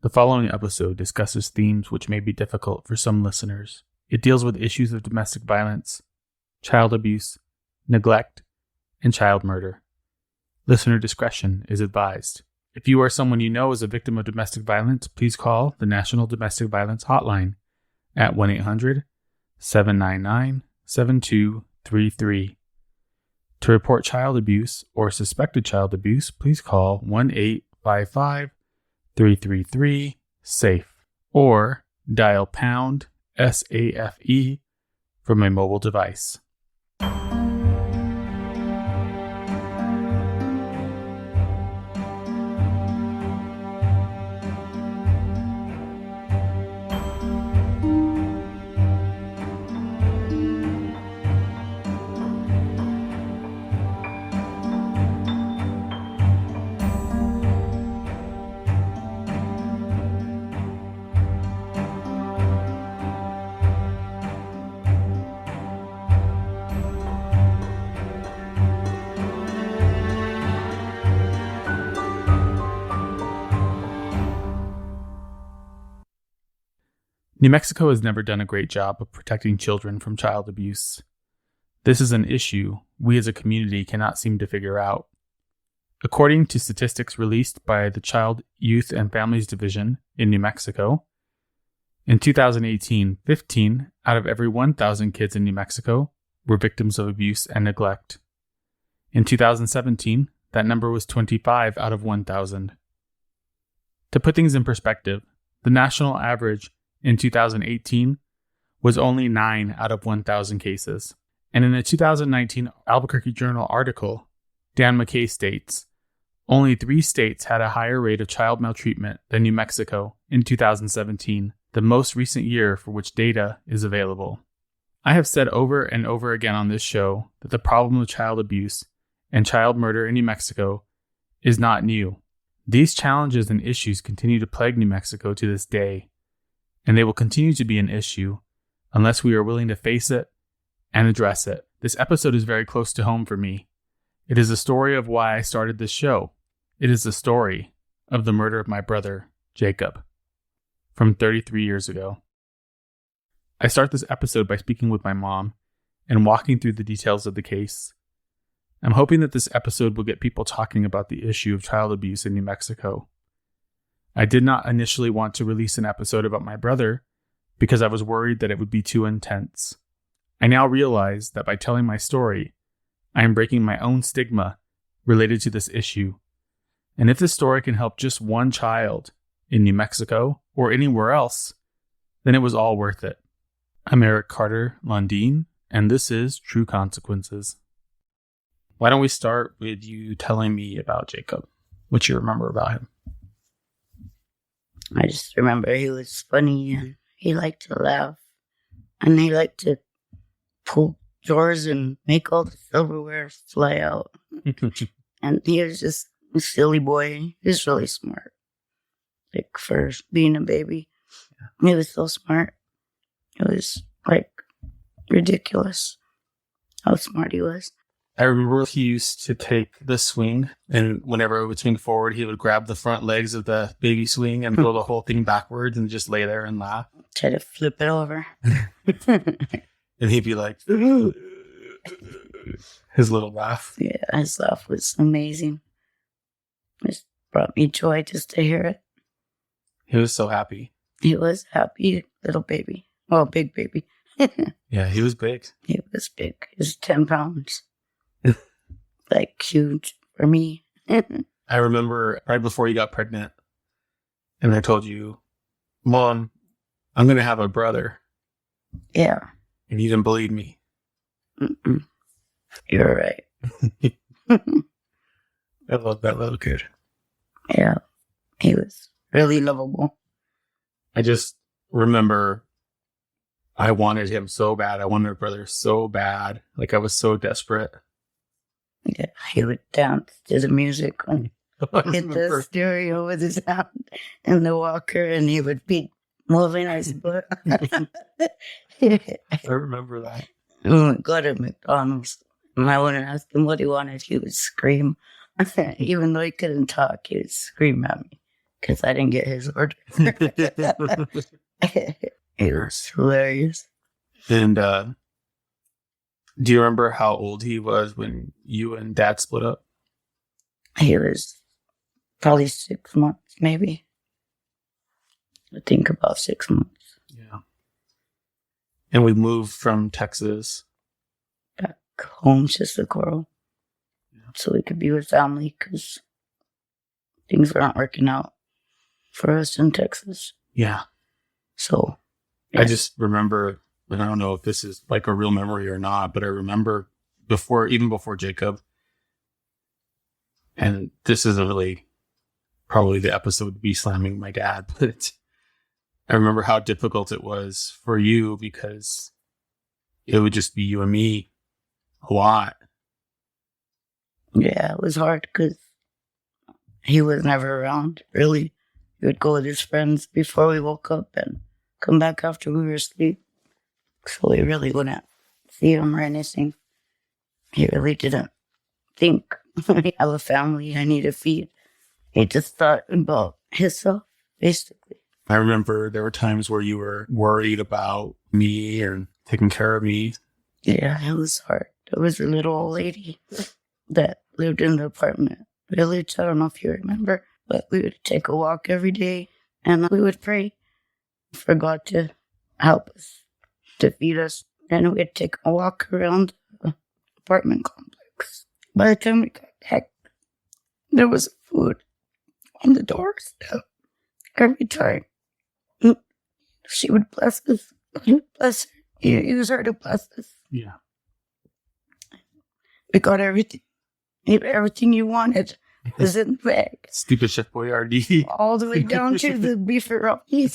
The following episode discusses themes which may be difficult for some listeners. It deals with issues of domestic violence, child abuse, neglect, and child murder. Listener discretion is advised. If you or someone you know is a victim of domestic violence, please call the National Domestic Violence Hotline at 1-800-799-7233. To report child abuse or suspected child abuse, please call 1-855-333-SAFE or dial pound SAFE from a mobile device. New Mexico has never done a great job of protecting children from child abuse. This is an issue we as a community cannot seem to figure out. According to statistics released by the Child, Youth, and Families Division in New Mexico, in 2018, 15 out of every 1,000 kids in New Mexico were victims of abuse and neglect. In 2017, that number was 25 out of 1,000. To put things in perspective, the national average in 2018 was only 9 out of 1,000 cases. And in a 2019 Albuquerque Journal article, Dan McKay states, only 3 states had a higher rate of child maltreatment than New Mexico in 2017, the most recent year for which data is available. I have said over and over again on this show that the problem of child abuse and child murder in New Mexico is not new. These challenges and issues continue to plague New Mexico to this day, and they will continue to be an issue unless we are willing to face it and address it. This episode is very close to home for me. It is a story of why I started this show. It is the story of the murder of my brother, Jacob, from 33 years ago. I start this episode by speaking with my mom and walking through the details of the case. I'm hoping that this episode will get people talking about the issue of child abuse in New Mexico. I did not initially want to release an episode about my brother because I was worried that it would be too intense. I now realize that by telling my story, I am breaking my own stigma related to this issue. And if this story can help just one child in New Mexico or anywhere else, then it was all worth it. I'm Eric Carter-Landin, and this is True Consequences. Why don't we start with you telling me about Jacob, what you remember about him? I just remember he was funny and he liked to laugh and he liked to pull drawers and make all the silverware fly out. And he was just a silly boy. He was really smart. Like for being a baby. Yeah. He was so smart. It was like ridiculous how smart he was. I remember he used to take the swing, and whenever it would swing forward, he would grab the front legs of the baby swing and throw the whole thing backwards and just lay there and laugh. Try to flip it over. And he'd be like, his little laugh. Yeah, his laugh was amazing. It brought me joy just to hear it. He was so happy. He was happy, little baby. Oh, big baby. Yeah, he was big. He was big. He was 10 pounds. Like huge for me. I remember right before you got pregnant, and I told you, Mom, I'm going to have a brother. Yeah. And you didn't believe me. Mm-mm. You're right. I love that little kid. Yeah. He was really lovable. I just remember I wanted him so bad. I wanted a brother so bad. Like I was so desperate. Yeah, he would dance to the music and hit the stereo with his hand in the walker, and he would be moving his butt. I remember that. When we go to McDonald's, and I wouldn't ask him what he wanted, he would scream. Even though he couldn't talk, he would scream at me because I didn't get his order. It was hilarious. And do you remember how old he was when you and Dad split up? He was probably 6 months, maybe. I think about 6 months. Yeah. And we moved from Texas Back home to Socorro. Yeah. So we could be with family because things weren't working out for us in Texas. Yeah. So I just remember, and I don't know if this is like a real memory or not, but I remember even before Jacob, and this isn't really probably the episode to be slamming my dad, but I remember how difficult it was for you because it would just be you and me a lot. yeah, it was hard because he was never around, really. He would go with his friends before we woke up and come back after we were asleep. So we really wouldn't see him or anything. He really didn't think I have a family I need to feed. He just thought about himself, basically. I remember there were times where you were worried about me and taking care of me. Yeah, it was hard. There was a little old lady that lived in the apartment village. I don't know if you remember, but we would take a walk every day and we would pray for God to help us, to feed us. And we'd take a walk around the apartment complex. By the time we got back, there was food on the doorstep every time. She would bless us. Bless her. Use her to bless us. Yeah. We got everything. Everything you wanted was in the bag. Stupid Chef Boyardee. All the way down to the beefaroni,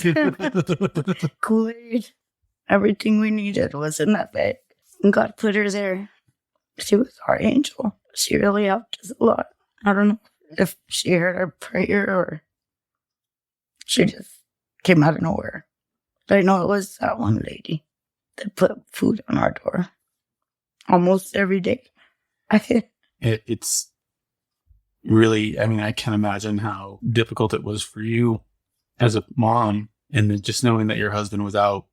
Kool-Aid. Everything we needed was in that bag. And God put her there. She was our angel. She really helped us a lot. I don't know if she heard our prayer or she just came out of nowhere. But I know it was that one lady that put food on our door almost every day. It's really, I mean, I can't imagine how difficult it was for you as a mom, and then just knowing that your husband was out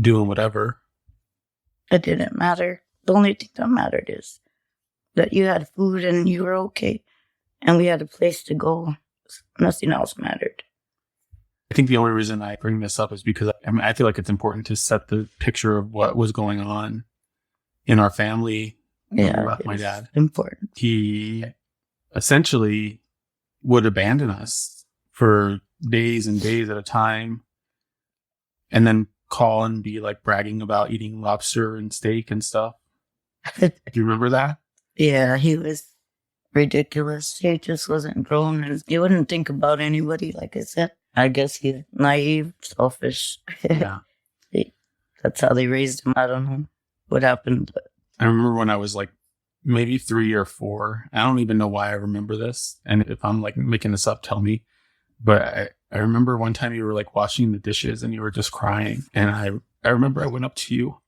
doing whatever. It didn't matter. The only thing that mattered is that you had food and you were okay, and we had a place to go. Nothing else mattered. I think the only reason I bring this up is because I feel like it's important to set the picture of what was going on in our family. Yeah, My dad. Important. He essentially would abandon us for days and days at a time, and then call and be like bragging about eating lobster and steak and stuff. Do you remember that? Yeah, he was ridiculous. He just wasn't grown, and he wouldn't think about anybody, like I said. I guess he's naive, selfish. Yeah. That's how they raised him. I don't know what happened, but I remember when I was like maybe 3 or 4. I don't even know why I remember this. And if I'm like making this up, tell me. But I remember one time you were like washing the dishes and you were just crying. And I remember I went up to you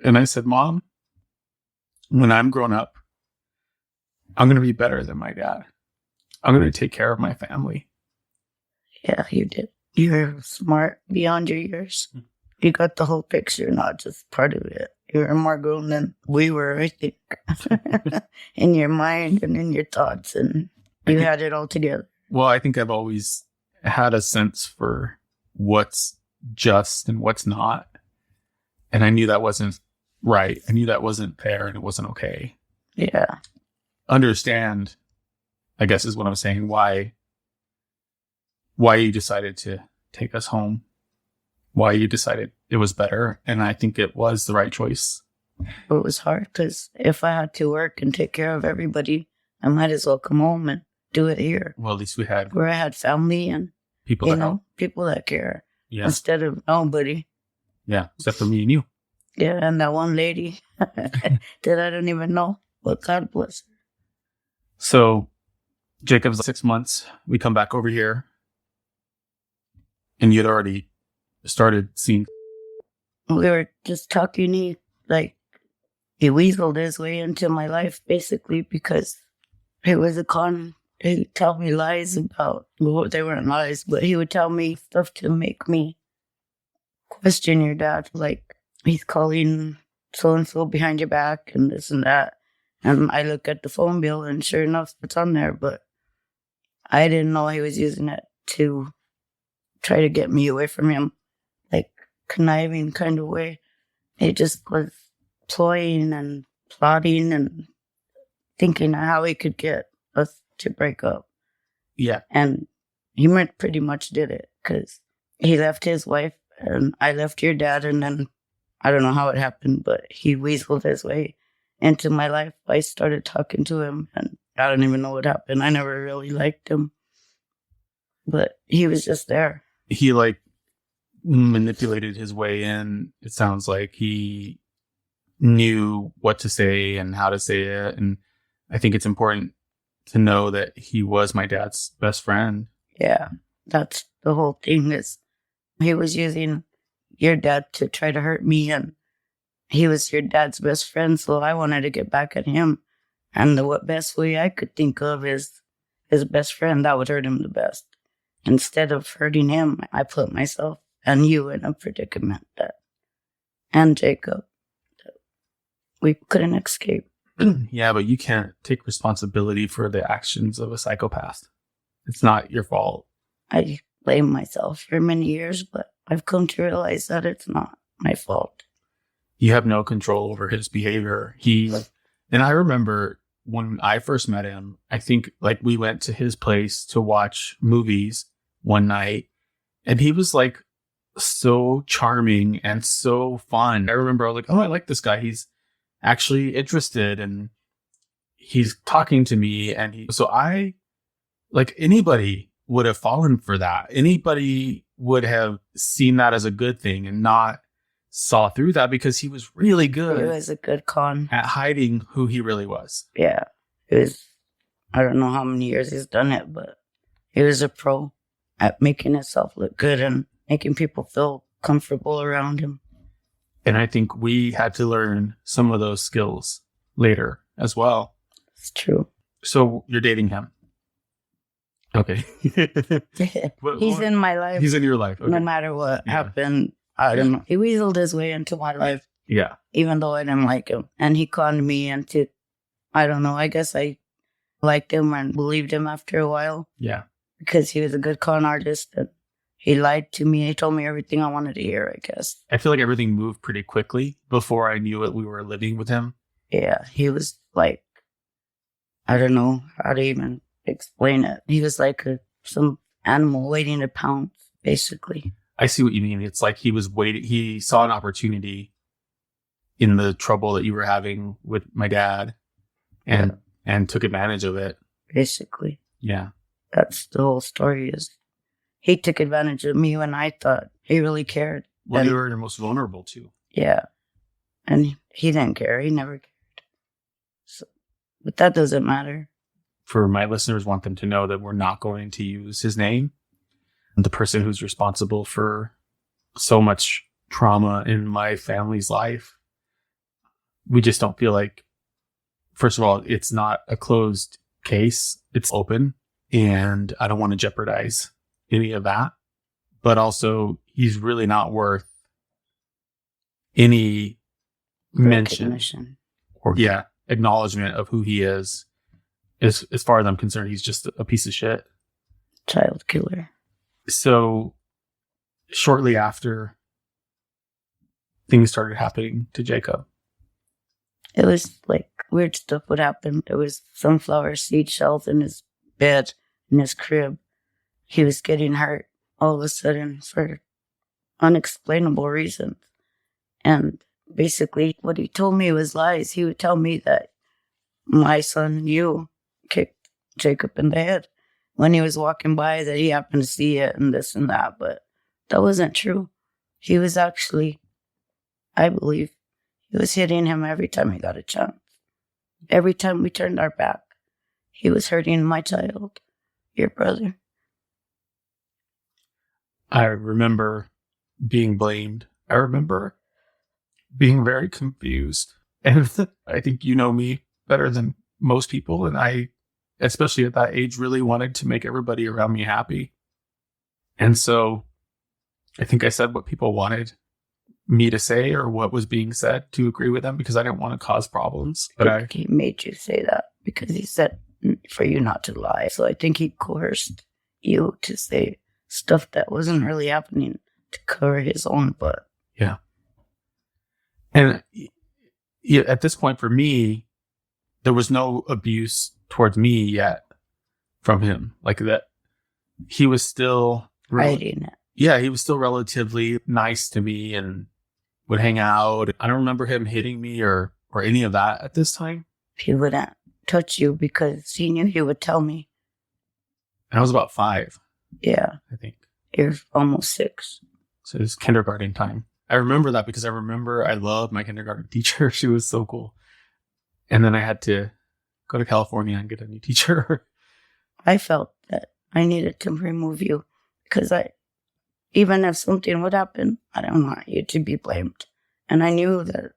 and I said, Mom, when I'm grown up, I'm going to be better than my dad. I'm going to take care of my family. Yeah, you did. You're smart beyond your years. You got the whole picture, not just part of it. You were more grown than we were, I think, in your mind and in your thoughts, and you had it all together. Well, I think I've always had a sense for what's just and what's not. And I knew that wasn't right. I knew that wasn't fair and it wasn't okay. Yeah. Understand, I guess is what I'm saying, why you decided to take us home. Why you decided it was better. And I think it was the right choice. But it was hard because if I had to work and take care of everybody, I might as well come home and do it here. Well, at least we had where I had family and people that help. People that care. Yeah. Instead of nobody. Yeah, except for me and you. Yeah, and that one lady that I don't even know. But God bless her. So Jacob's 6 months. We come back over here. And you'd already started seeing. We were just talking. He weaseled his way into my life, basically, because he was a con He'd tell me lies about, well, they weren't lies, but he would tell me stuff to make me question your dad. Like, he's calling so-and-so behind your back and this and that. And I look at the phone bill and sure enough, it's on there. But I didn't know he was using it to try to get me away from him. Like, conniving kind of way. He just was ploying and plotting and thinking how he could get us to break up. Yeah. And he pretty much did it because he left his wife and I left your dad, and then I don't know how it happened, but he weaseled his way into my life. I started talking to him and I don't even know what happened. I never really liked him, but he was just there. He like manipulated his way in. It sounds like he knew what to say and how to say it. And I think it's important to know that he was my dad's best friend. Yeah, that's the whole thing. Is he was using your dad to try to hurt me, and he was your dad's best friend, so I wanted to get back at him. And the best way I could think of is his best friend. That would hurt him the best. Instead of hurting him, I put myself and you in a predicament and Jacob, that we couldn't escape. Yeah, but you can't take responsibility for the actions of a psychopath. It's not your fault. I blamed myself for many years, but I've come to realize that it's not my fault. You have no control over his behavior. And I remember when I first met him, I think like we went to his place to watch movies one night, and he was like so charming and so fun. I remember I was like, oh, I like this guy. He's actually interested and he's talking to me. And so I, like, anybody would have fallen for that. Anybody would have seen that as a good thing and not saw through that, because he was really good. He was a good con at hiding who he really was. Yeah. It was, I don't know how many years he's done it, but he was a pro at making himself look good and making people feel comfortable around him. And I think we had to learn some of those skills later as well. It's true. So you're dating him. Okay. He's in my life. He's in your life. Okay. No matter what happened, I don't know. He weaseled his way into my life. Yeah. Even though I didn't like him. And he conned me into, I don't know, I guess I liked him and believed him after a while. Yeah. Because he was a good con artist and he lied to me. He told me everything I wanted to hear, I guess. I feel like everything moved pretty quickly before I knew it. We were living with him. Yeah. He was like, I don't know how to even explain it. He was like some animal waiting to pounce, basically. I see what you mean. It's like he was waiting. He saw an opportunity in the trouble that you were having with my dad and took advantage of it. Basically. Yeah. That's the whole story. Is he took advantage of me when I thought he really cared. Well, you were your most vulnerable too. Yeah. And he didn't care. He never cared. So, but that doesn't matter. For my listeners, want them to know that we're not going to use his name. The person who's responsible for so much trauma in my family's life. We just don't feel like, first of all, it's not a closed case. It's open, and I don't want to jeopardize any of that. But also, he's really not worth any mention or acknowledgement of who he is. As far as I'm concerned, he's just a piece of shit. Child killer. So shortly after, things started happening to Jacob. It was like weird stuff would happen. There was sunflower seed shells in his bed, in his crib. He was getting hurt all of a sudden for unexplainable reasons. And basically what he told me was lies. He would tell me that my son, you, kicked Jacob in the head when he was walking by, that he happened to see it and this and that. But that wasn't true. He was actually, I believe, he was hitting him every time he got a chance. Every time we turned our back, he was hurting my child, your brother. I remember being blamed. I remember being very confused. And I think you know me better than most people. And I especially at that age, really wanted to make everybody around me happy. And so I think I said what people wanted me to say or what was being said to agree with them because I didn't want to cause problems. But he made you say that because he said for you not to lie. So I think he coerced you to say stuff that wasn't really happening to cover his own butt. Yeah. And at this point for me, there was no abuse towards me yet from him. Like that, he was still hiding it. Yeah, he was still relatively nice to me and would hang out. I don't remember him hitting me or any of that at this time. He wouldn't touch you because he knew he would tell me. And I was about 5. Yeah. I think. You're almost 6. So it was kindergarten time. I remember that because I loved my kindergarten teacher. She was so cool. And then I had to go to California and get a new teacher. I felt that I needed to remove you because even if something would happen, I don't want you to be blamed. And I knew that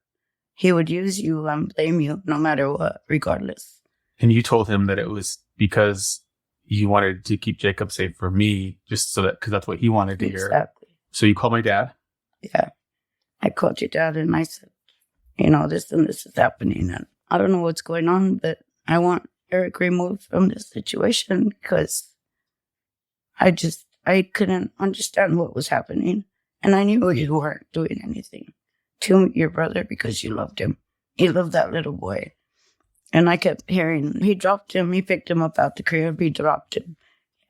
he would use you and blame you no matter what, regardless. And you told him that it was because you wanted to keep Jacob safe from me, just so that, because that's what he wanted to hear. Exactly. So you called my dad? Yeah. I called your dad and I said, this and this is happening. And I don't know what's going on, but I want Eric removed from this situation because I couldn't understand what was happening. And I knew you weren't doing anything to your brother because you loved him. You loved that little boy. And I kept hearing, he dropped him, he picked him up out the crib, he dropped him.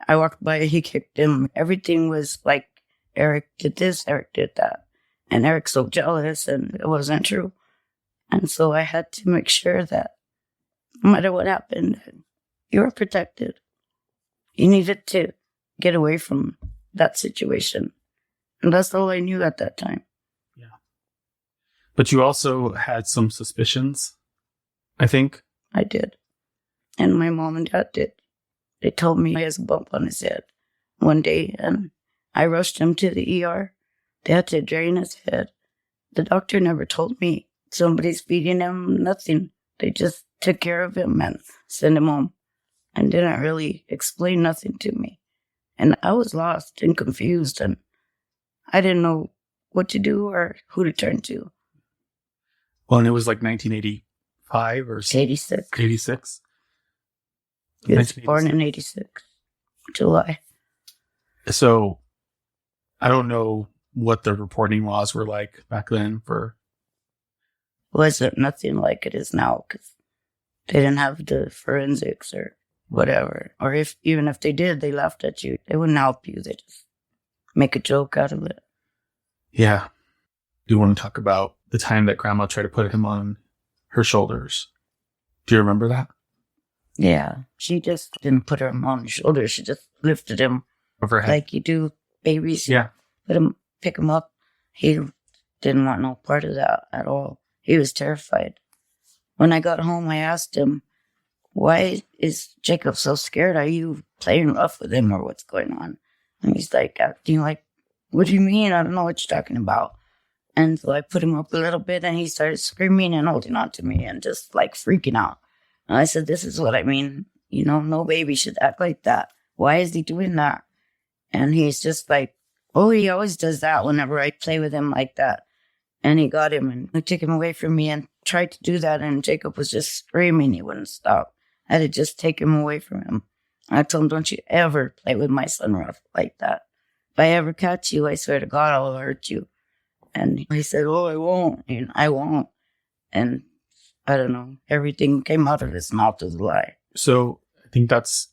I walked by, he kicked him. Everything was like, Eric did this, Eric did that. And Eric's so jealous, and it wasn't true. And so I had to make sure that no matter what happened, you were protected. You needed to get away from that situation. And that's all I knew at that time. Yeah. But you also had some suspicions, I think. I did. And my mom and dad did. They told me he has a bump on his head one day, and I rushed him to the ER. They had to drain his head. The doctor never told me somebody's feeding him, nothing. They just took care of him and sent him home and didn't really explain nothing to me. And I was lost and confused, and I didn't know what to do or who to turn to. Well, and it was like 1985 or 86. 86? He was born in 86, July. So I don't know what the reporting laws were like back then for... Wasn't nothing like it is now because they didn't have the forensics or whatever. Or even if they did, they laughed at you. They wouldn't help you. They just make a joke out of it. Yeah. Do you want to talk about the time that Grandma tried to put him on her shoulders? Do you remember that? Yeah. She just didn't put him on her shoulders. She just lifted him overhead, like you do babies. Yeah. Pick him up. He didn't want no part of that at all. He was terrified. When I got home, I asked him, why is Jacob so scared? Are you playing rough with him or what's going on? And he's like acting like, what do you mean? I don't know what you're talking about. And so I put him up a little bit and he started screaming and holding on to me and just like freaking out. And I said, this is what I mean. No baby should act like that. Why is he doing that? And he's just like, oh, he always does that whenever I play with him like that. And he got him and I took him away from me and tried to do that. And Jacob was just screaming. He wouldn't stop. I had to just take him away from him. I told him, don't you ever play with my son rough like that. If I ever catch you, I swear to God, I'll hurt you. And he said, oh, I won't. And I won't. And I don't know. Everything came out of his mouth as a lie. So I think that's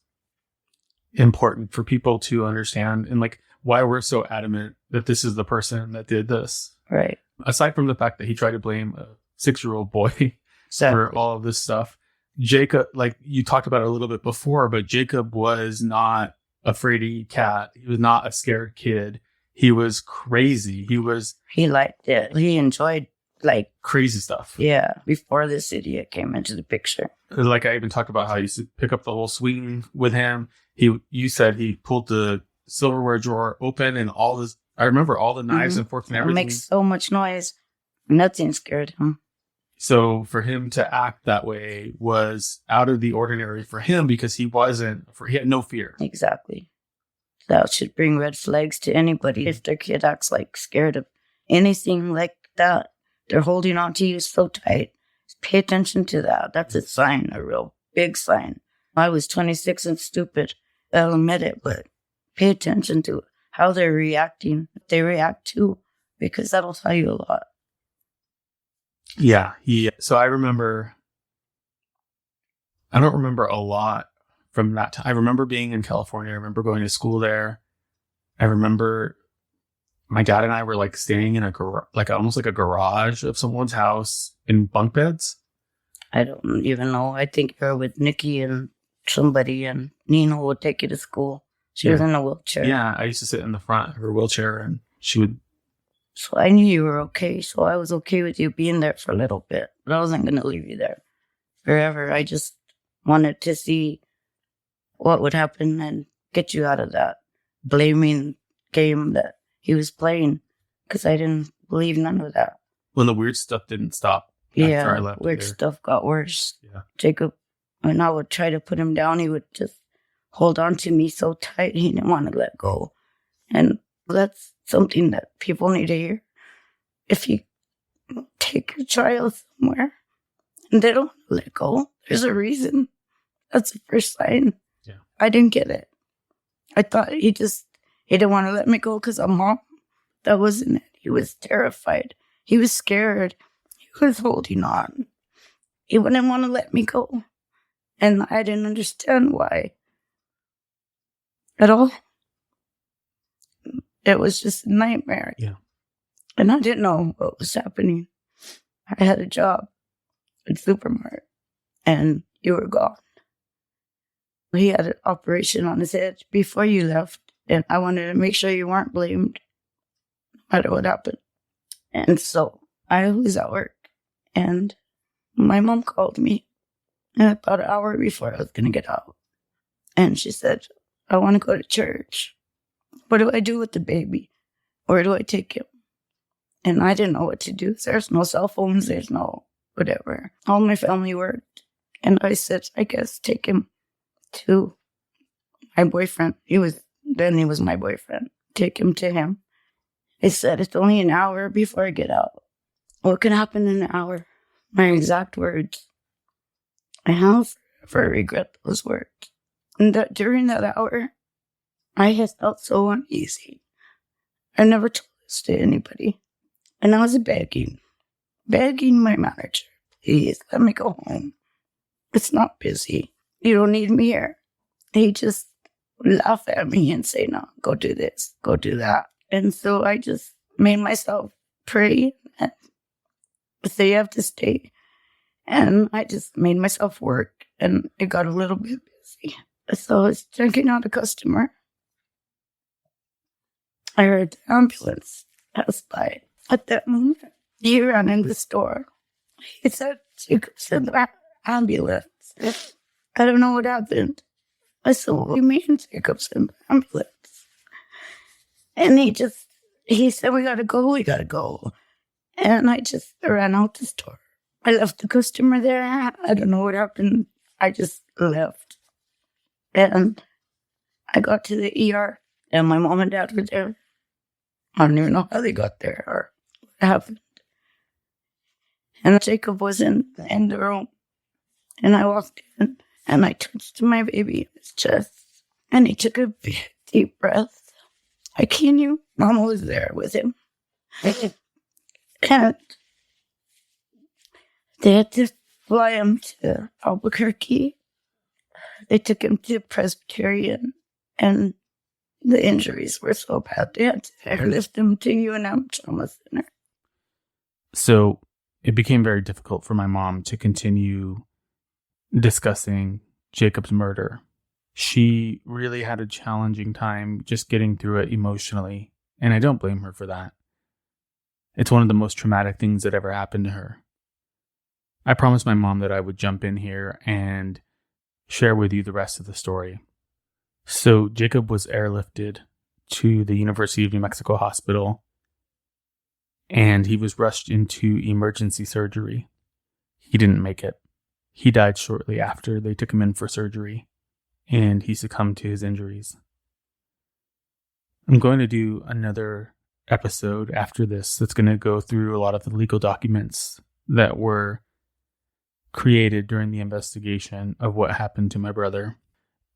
important for people to understand and like why we're so adamant that this is the person that did this. Right. Aside from the fact that he tried to blame a 6-year-old boy Exactly. for all of this stuff, Jacob, like you talked about it a little bit before, but Jacob was not a fraidy cat. He was not a scared kid. He was crazy. He liked it. He enjoyed like crazy stuff. Yeah. Before this idiot came into the picture. Like I even talked about how he used to pick up the whole swing with him. You said he pulled the silverware drawer open and all this. I remember all the knives and forks and everything. It makes so much noise. Nothing scared him. So for him to act that way was out of the ordinary for him because he had no fear. Exactly. That should bring red flags to anybody. If their kid acts like scared of anything like that, they're holding on to you so tight. Pay attention to that. That's a sign, a real big sign. I was 26 and stupid. I'll admit it, but pay attention to how they're reacting. If they react too, because that'll tell you a lot. Yeah. So I don't remember a lot from that time. I remember being in California. I remember going to school there. I remember my dad and I were like staying in almost like a garage of someone's house in bunk beds. I don't even know. I think you're with Nikki and somebody, and Nina would take you to school. She was in a wheelchair. Yeah, I used to sit in the front of her wheelchair, and she would. So I knew you were okay. So I was okay with you being there for a little bit, but I wasn't going to leave you there forever. I just wanted to see what would happen and get you out of that blaming game that he was playing, because I didn't believe none of that. When the weird stuff didn't stop after I left. Weird stuff got worse. Yeah. Jacob, when I would try to put him down, he would just hold on to me so tight he didn't want to let go. And that's something that people need to hear. If you take your child somewhere and they don't let go, there's a reason. That's the first sign. Yeah. I didn't get it. I thought he didn't want to let me go because I'm mom. That wasn't it. He was terrified. He was scared. He was holding on. He wouldn't want to let me go. And I didn't understand why at all. It was just a nightmare. Yeah. And I didn't know what was happening. I had a job at Supermart, and you were gone. He had an operation on his head before you left, and I wanted to make sure you weren't blamed, no matter what happened. And so I was at work, and my mom called me about an hour before I was going to get out. And she said, I want to go to church. What do I do with the baby? Where do I take him? And I didn't know what to do. There's no cell phones. There's no whatever. All my family worked. And I said, I guess take him to my boyfriend. He was my boyfriend. Take him to him. He said, it's only an hour before I get out. What can happen in an hour? My exact words. I have forever regret those words. And that during that hour, I had felt so uneasy. I never told this to anybody. And I was begging my manager, please let me go home. It's not busy. You don't need me here. He just laugh at me and say, no, go do this, go do that. And so I just made myself pray and say you have to stay. And I just made myself work, and it got a little bit busy. So I was checking out a customer. I heard the ambulance pass by. At that moment, he ran in the store. He said, Jacob's in the ambulance. I don't know what happened. I said, what do you mean Jacob's in the ambulance? And he said, we gotta go. And I just ran out the store. I left the customer there. I don't know what happened. I just left. And I got to the ER, and my mom and dad were there. I don't even know how they got there or what happened. And Jacob was in the room. And I walked in, and I touched my baby in his chest. And he took a big, deep breath. I kid you, Mama was there with him. And they had to fly him to Albuquerque. They took him to Presbyterian, and the injuries were so bad they had to airlift him to UNM Trauma Center. So it became very difficult for my mom to continue discussing Jacob's murder. She really had a challenging time just getting through it emotionally, and I don't blame her for that. It's one of the most traumatic things that ever happened to her. I promised my mom that I would jump in here and share with you the rest of the story. So Jacob was airlifted to the University of New Mexico Hospital, and he was rushed into emergency surgery. He didn't make it. He died shortly after they took him in for surgery, and he succumbed to his injuries. I'm going to do another episode after this that's going to go through a lot of the legal documents that were created during the investigation of what happened to my brother.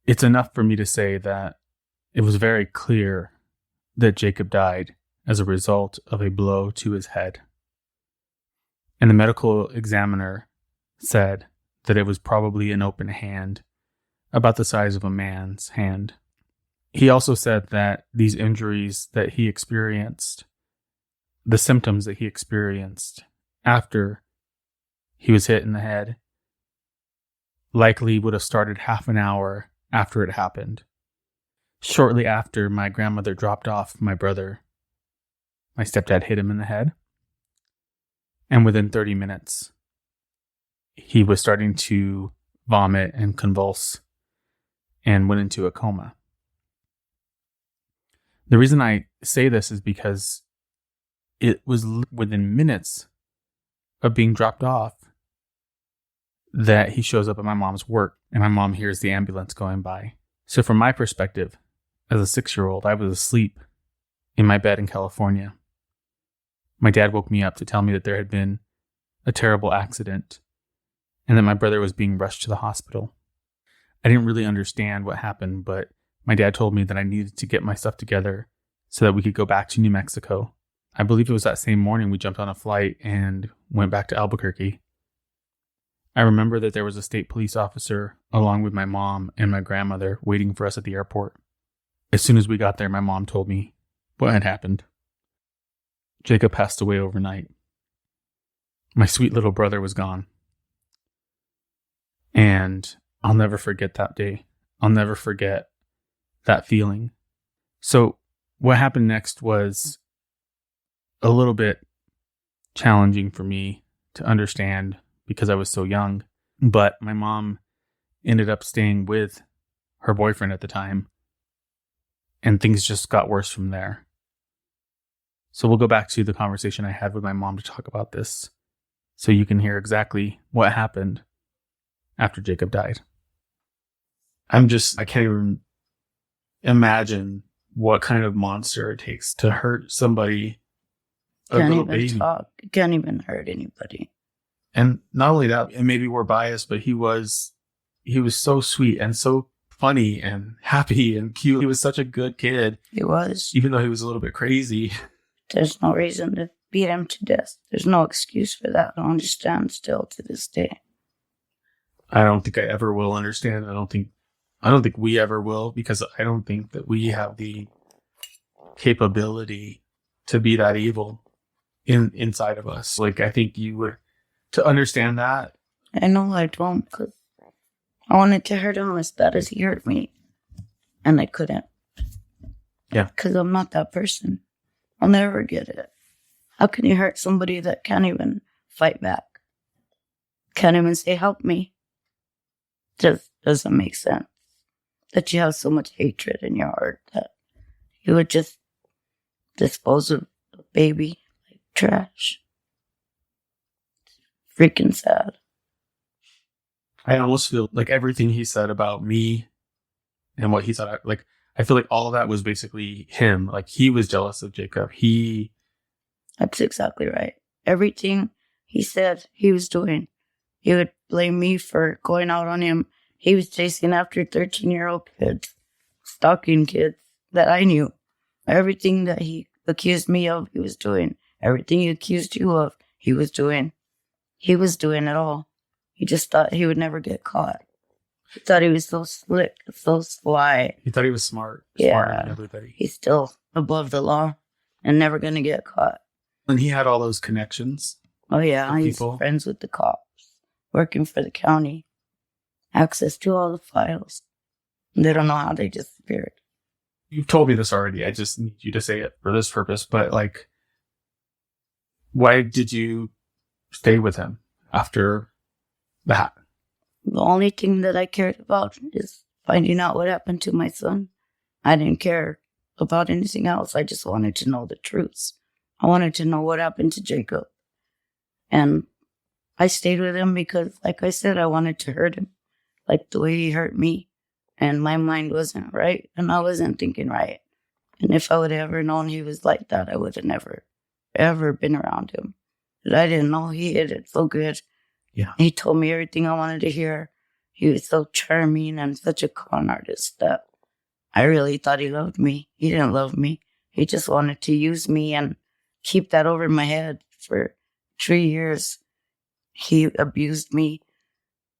It's enough for me to say that it was very clear that Jacob died as a result of a blow to his head. And the medical examiner said that it was probably an open hand, about the size of a man's hand. He also said that these injuries that he experienced, the symptoms that he experienced after he was hit in the head, likely would have started half an hour after it happened. Shortly after my grandmother dropped off my brother, my stepdad hit him in the head. And within 30 minutes, he was starting to vomit and convulse and went into a coma. The reason I say this is because it was within minutes of being dropped off that he shows up at my mom's work, and my mom hears the ambulance going by. So from my perspective, as a 6-year-old, I was asleep in my bed in California. My dad woke me up to tell me that there had been a terrible accident and that my brother was being rushed to the hospital. I didn't really understand what happened, but my dad told me that I needed to get my stuff together so that we could go back to New Mexico. I believe it was that same morning we jumped on a flight and went back to Albuquerque. I remember that there was a state police officer along with my mom and my grandmother waiting for us at the airport. As soon as we got there, my mom told me what had happened. Jacob passed away overnight. My sweet little brother was gone. And I'll never forget that day. I'll never forget that feeling. So what happened next was a little bit challenging for me to understand because I was so young. But my mom ended up staying with her boyfriend at the time, and things just got worse from there. So we'll go back to the conversation I had with my mom to talk about this so you can hear exactly what happened after Jacob died. I can't even imagine what kind of monster it takes to hurt somebody, a little baby. You can't even hurt anybody. And not only that, and maybe we're biased, but he was so sweet and so funny and happy and cute. He was such a good kid. He was. Even though he was a little bit crazy. There's no reason to beat him to death. There's no excuse for that. I don't understand still to this day. I don't think I ever will understand. I don't think we ever will, because I don't think that we have the capability to be that evil inside of us. Like, I think you would, to understand that. I know I don't, because I wanted to hurt him as bad as he hurt me. And I couldn't. Yeah. Because I'm not that person. I'll never get it. How can you hurt somebody that can't even fight back? Can't even say, help me? Just doesn't make sense. That you have so much hatred in your heart that you would just dispose of a baby like trash. It's freaking sad. I almost feel like everything he said about me and what he thought, I feel like all of that was basically him. Like, he was jealous of Jacob. That's exactly right. Everything he said he was doing, he would blame me for going out on him. He was chasing after 13-year-old kids, stalking kids that I knew. Everything that he accused me of, he was doing. Everything he accused you of, he was doing. He was doing it all. He just thought he would never get caught. He thought he was so slick, so sly. He thought he was smart. Yeah. Smarter than everybody. He's still above the law and never going to get caught. And he had all those connections. Oh, yeah. He's friends with the cops, working for the county, access to all the files. They don't know how they disappeared. You've told me this already. I just need you to say it for this purpose. But, like, why did you stay with him after that? The only thing that I cared about is finding out what happened to my son. I didn't care about anything else. I just wanted to know the truth. I wanted to know what happened to Jacob. And I stayed with him because, like I said, I wanted to hurt him, like the way he hurt me. And my mind wasn't right, and I wasn't thinking right. And if I would have ever known he was like that, I would have never, ever been around him. But I didn't know he hid it so good. Yeah. He told me everything I wanted to hear. He was so charming and such a con artist that I really thought he loved me. He didn't love me. He just wanted to use me and keep that over my head. For 3 years, he abused me.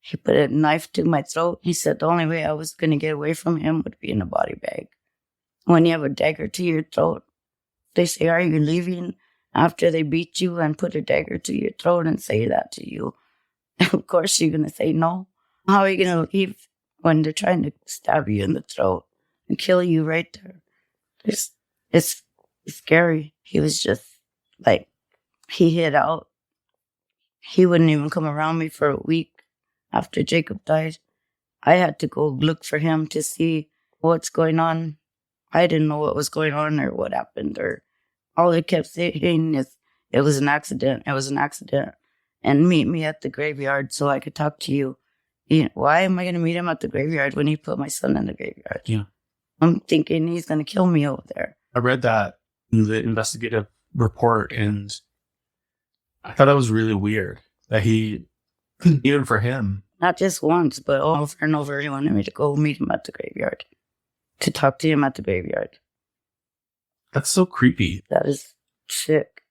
He put a knife to my throat. He said the only way I was going to get away from him would be in a body bag. When you have a dagger to your throat, they say, are you leaving after they beat you and put a dagger to your throat and say that to you? Of course, you're going to say no. How are you going to leave when they're trying to stab you in the throat and kill you right there? It's scary. He was just like, he hid out. He wouldn't even come around me for a week after Jacob died. I had to go look for him to see what's going on. I didn't know what was going on or what happened, or all he kept saying is, it was an accident. It was an accident. And meet me at the graveyard so I could talk to you. Why am I going to meet him at the graveyard when he put my son in the graveyard? Yeah. I'm thinking he's going to kill me over there. I read that in the investigative report, and I thought that was really weird that he, even for him. Not just once, but over and over, he wanted me to go meet him at the graveyard, to talk to him at the graveyard. That's so creepy. That is sick.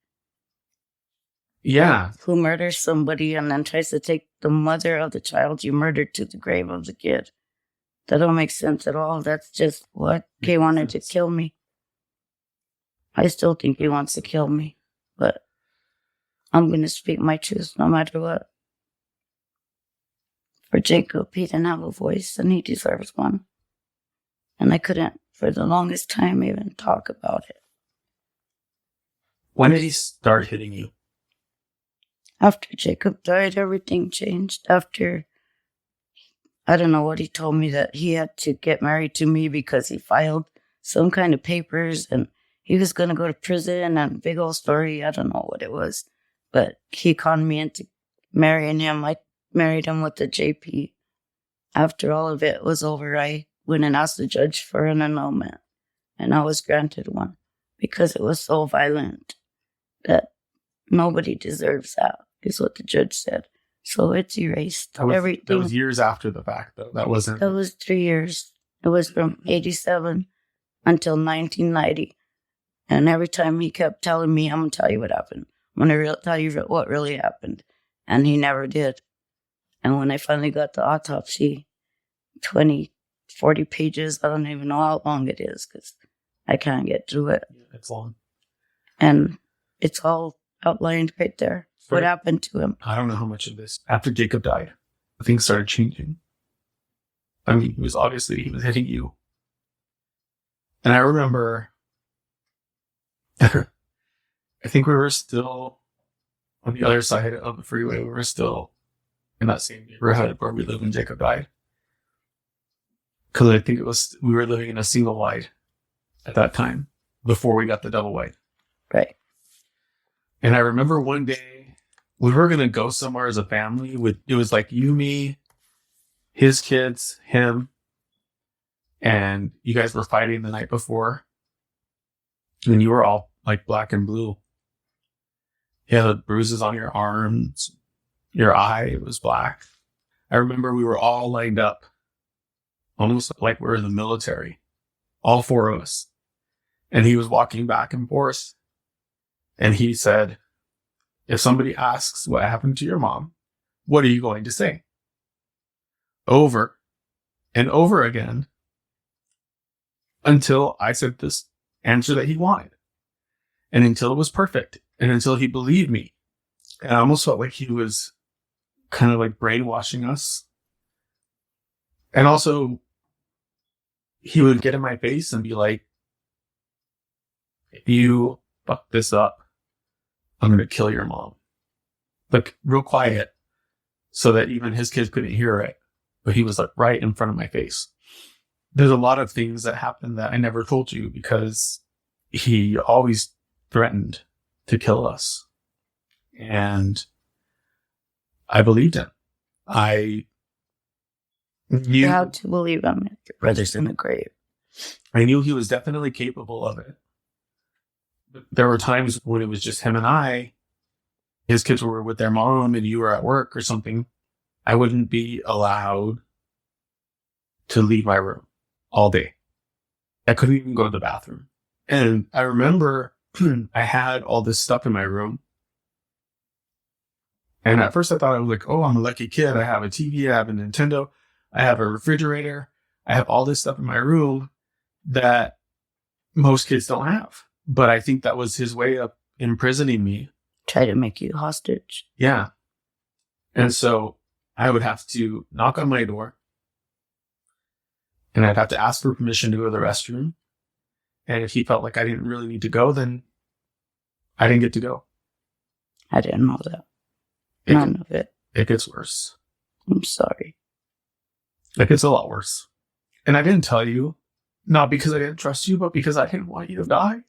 Yeah. Who murders somebody and then tries to take the mother of the child you murdered to the grave of the kid? That don't make sense at all. That's just what he wanted to kill me. I still think he wants to kill me, but I'm going to speak my truth no matter what. For Jacob, he didn't have a voice, and he deserves one. And I couldn't, for the longest time, even talk about it. When did he start hitting you? After Jacob died, everything changed. After, I don't know what he told me, that he had to get married to me because he filed some kind of papers and he was going to go to prison, and big old story. I don't know what it was, but he conned me into marrying him. I married him with the JP. After all of it was over, I went and asked the judge for an annulment, and I was granted one because it was so violent that nobody deserves that, is what the judge said. So it's erased. Everything. That was years after the fact, though. That was 3 years. It was from 87 until 1990. And every time he kept telling me, I'm going to tell you what happened. I'm going to tell you what really happened. And he never did. And when I finally got the autopsy, 20, 40 pages, I don't even know how long it is because I can't get through it. Yeah, it's long. And it's all outlined right there. What happened to him? I don't know how much of this. After Jacob died, things started changing. I mean, he was hitting you. And I remember, I think we were still on the other side of the freeway. We were still in that same neighborhood where we lived when Jacob died. Because I think we were living in a single wide at that time before we got the double wide. Right. And I remember one day we were going to go somewhere as a family. It was like you, me, his kids, him, and you guys were fighting the night before. And you were all like black and blue. You had bruises on your arms. Your eye was black. I remember we were all lined up, almost like we were in the military, all four of us. And he was walking back and forth. And he said, if somebody asks what happened to your mom, what are you going to say? Over and over again until I said this answer that he wanted. And until it was perfect. And until he believed me. And I almost felt like he was kind of like brainwashing us. And also, he would get in my face and be like, if you fuck this up, I'm going to kill your mom. Like, real quiet, so that even his kids couldn't hear it. But he was like right in front of my face. There's a lot of things that happened that I never told you because he always threatened to kill us. And I believed him. I knew. How to believe him if your brother's in the grave. I knew he was definitely capable of it. But there were times when it was just him and I. His kids were with their mom and you were at work or something. I wouldn't be allowed to leave my room all day. I couldn't even go to the bathroom. And I remember I had all this stuff in my room. And at first I thought I was like, oh, I'm a lucky kid. I have a TV, I have a Nintendo, I have a refrigerator. I have all this stuff in my room that most kids don't have. But I think that was his way of imprisoning me. Try to make you hostage. Yeah. And so I would have to knock on my door. And I'd have to ask for permission to go to the restroom. And if he felt like I didn't really need to go, then I didn't get to go. I didn't know that. None of it. It gets worse. I'm sorry. It gets a lot worse. And I didn't tell you, not because I didn't trust you, but because I didn't want you to die.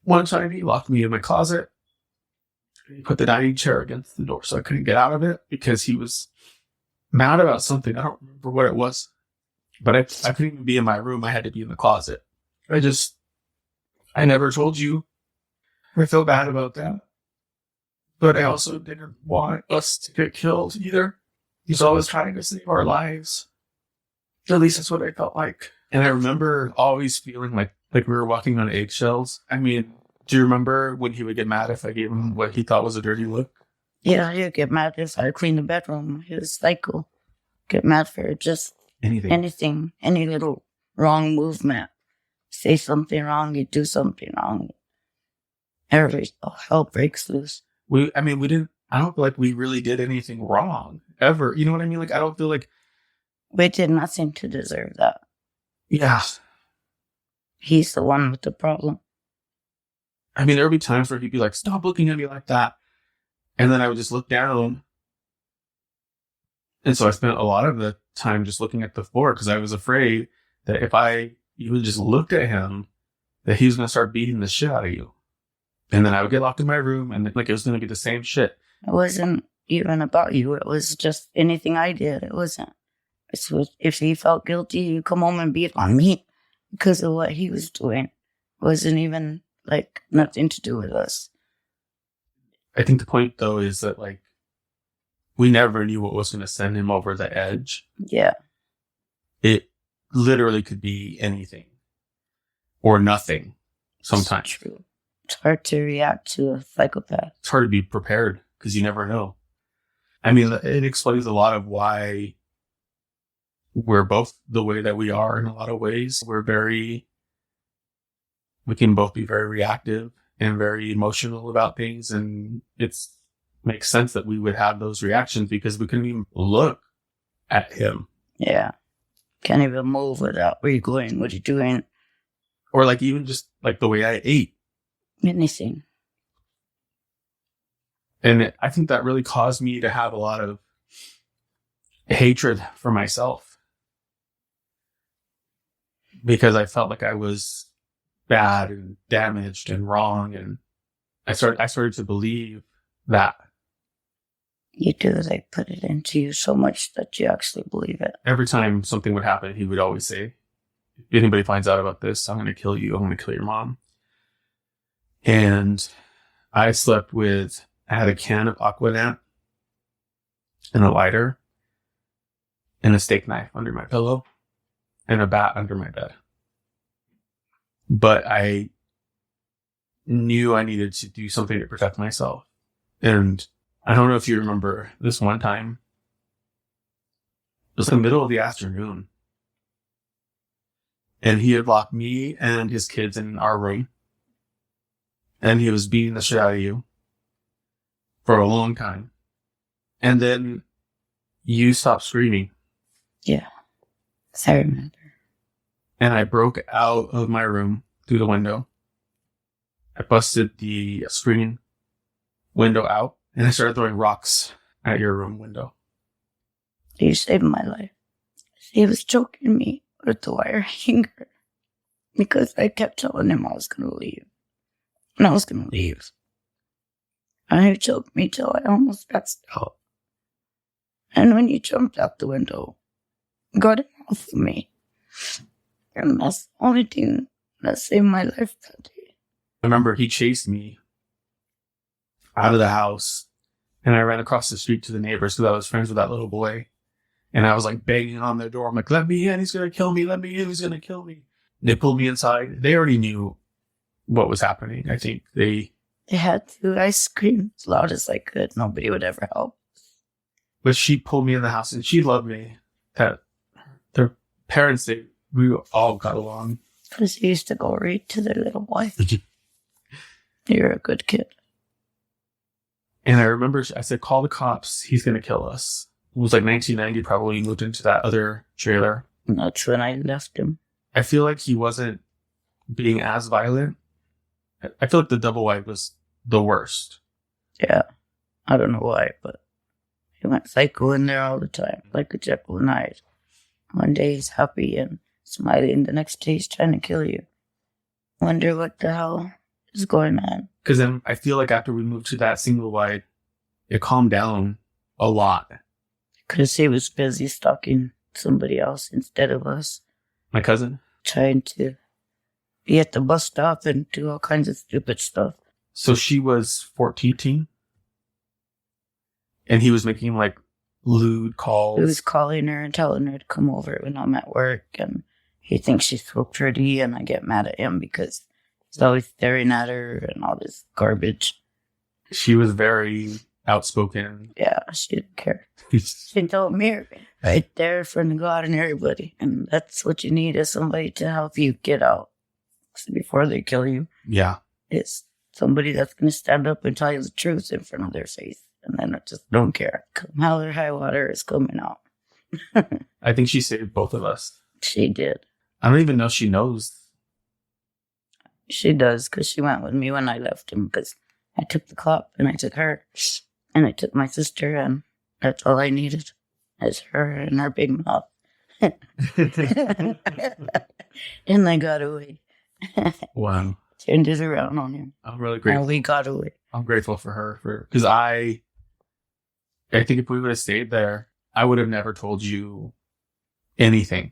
One time he locked me in my closet. He put the dining chair against the door so I couldn't get out of it because he was mad about something. I don't remember what it was. But I couldn't even be in my room. I had to be in the closet. I never told you. I feel bad about that. But I also didn't want us to get killed either. He's always trying to save our lives. At least that's what I felt like. And I remember always feeling like we were walking on eggshells. I mean, do you remember when he would get mad if I gave him what he thought was a dirty look? Yeah, he'd get mad if I cleaned the bedroom. He was psycho. Get mad for just anything, any little wrong movement. Say something wrong, you do something wrong. Hell breaks loose. I don't feel like we really did anything wrong, ever. You know what I mean? Like, I don't feel like... We did nothing to deserve that. Yeah. He's the one with the problem. I mean, there would be times where he'd be like, stop looking at me like that. And then I would just look down. And so I spent a lot of the time just looking at the floor because I was afraid that if I even just looked at him, that he was going to start beating the shit out of you. And then I would get locked in my room and it was going to be the same shit. It wasn't even about you. It was just anything I did. It wasn't. If he felt guilty, you come home and beat on me because of what he was doing. It wasn't even like nothing to do with us. I think the point though is that like we never knew what was going to send him over the edge. Yeah. It literally could be anything or nothing sometimes. It's true. It's hard to react to a psychopath. It's hard to be prepared because you never know. I mean, it explains a lot of why we're both the way that we are in a lot of ways. We can both be very reactive and very emotional about things. And it makes sense that we would have those reactions because we couldn't even look at him. Yeah. Can't even move without where you're going, what you're doing. Or like even just like the way I ate. Anything. And I think that really caused me to have a lot of hatred for myself. Because I felt like I was bad and damaged and wrong. And I started to believe that. You do. They put it into you so much that you actually believe it. Every time something would happen, he would always say, if anybody finds out about this, I'm going to kill you. I'm going to kill your mom. And I had a can of Aquanet and a lighter and a steak knife under my pillow and a bat under my bed. But I knew I needed to do something to protect myself. And I don't know if you remember this one time. It was the middle of the afternoon. And he had locked me and his kids in our room. And he was beating the shit out of you for a long time. And then you stopped screaming. Yeah. I remember. And I broke out of my room through the window. I busted the screen window out. And I started throwing rocks at your room window. You saved my life. He was choking me with the wire hanger because I kept telling him I was going to leave. And I was going to leave. And he choked me till I almost passed out. And when he jumped out the window, got him off of me. And that's the only thing that saved my life that day. I remember he chased me out of the house, and I ran across the street to the neighbors because I was friends with that little boy. And I was like banging on their door. I'm like, let me in. He's going to kill me. Let me in. He's going to kill me. They pulled me inside. They already knew what was happening. I think they had to. I screamed as loud as I could. Nobody would ever help. But she pulled me in the house, and she loved me. That their parents, we all got along. Because he used to go read to their little boy. You're a good kid. And I remember I said, call the cops. He's going to kill us. It was like 1990, probably. He moved into that other trailer. And that's when I left him. I feel like he wasn't being as violent. I feel like the double wide was the worst. Yeah. I don't know why, but he went psycho in there all the time, like a Jekyll and Hyde. One day he's happy and smiling. The next day he's trying to kill you. Wonder what the hell is going on. Because then I feel like after we moved to that single wide, it calmed down a lot. Because he was busy stalking somebody else instead of us. My cousin? Trying to be at the bus stop and do all kinds of stupid stuff. So she was 14? And he was making like lewd calls? He was calling her and telling her to come over when I'm at work. And he thinks she's so pretty, and I get mad at him because he's always staring at her and all this garbage. She was very outspoken. Yeah, she didn't care. She told me right there in front of God and everybody. And that's what you need, is somebody to help you get out before they kill you. Yeah. It's somebody that's going to stand up and tell you the truth in front of their face. And then I just don't care. Come hell or high water is coming out. I think she saved both of us. She did. I don't even know if she knows. She does, because she went with me when I left him, because I took the cop and I took her and I took my sister, and that's all I needed is her and her big mouth. And I got away. Wow. Turned it around on him. I'm really grateful. And we got away. I'm grateful for her, because I think if we would have stayed there, I would have never told you anything.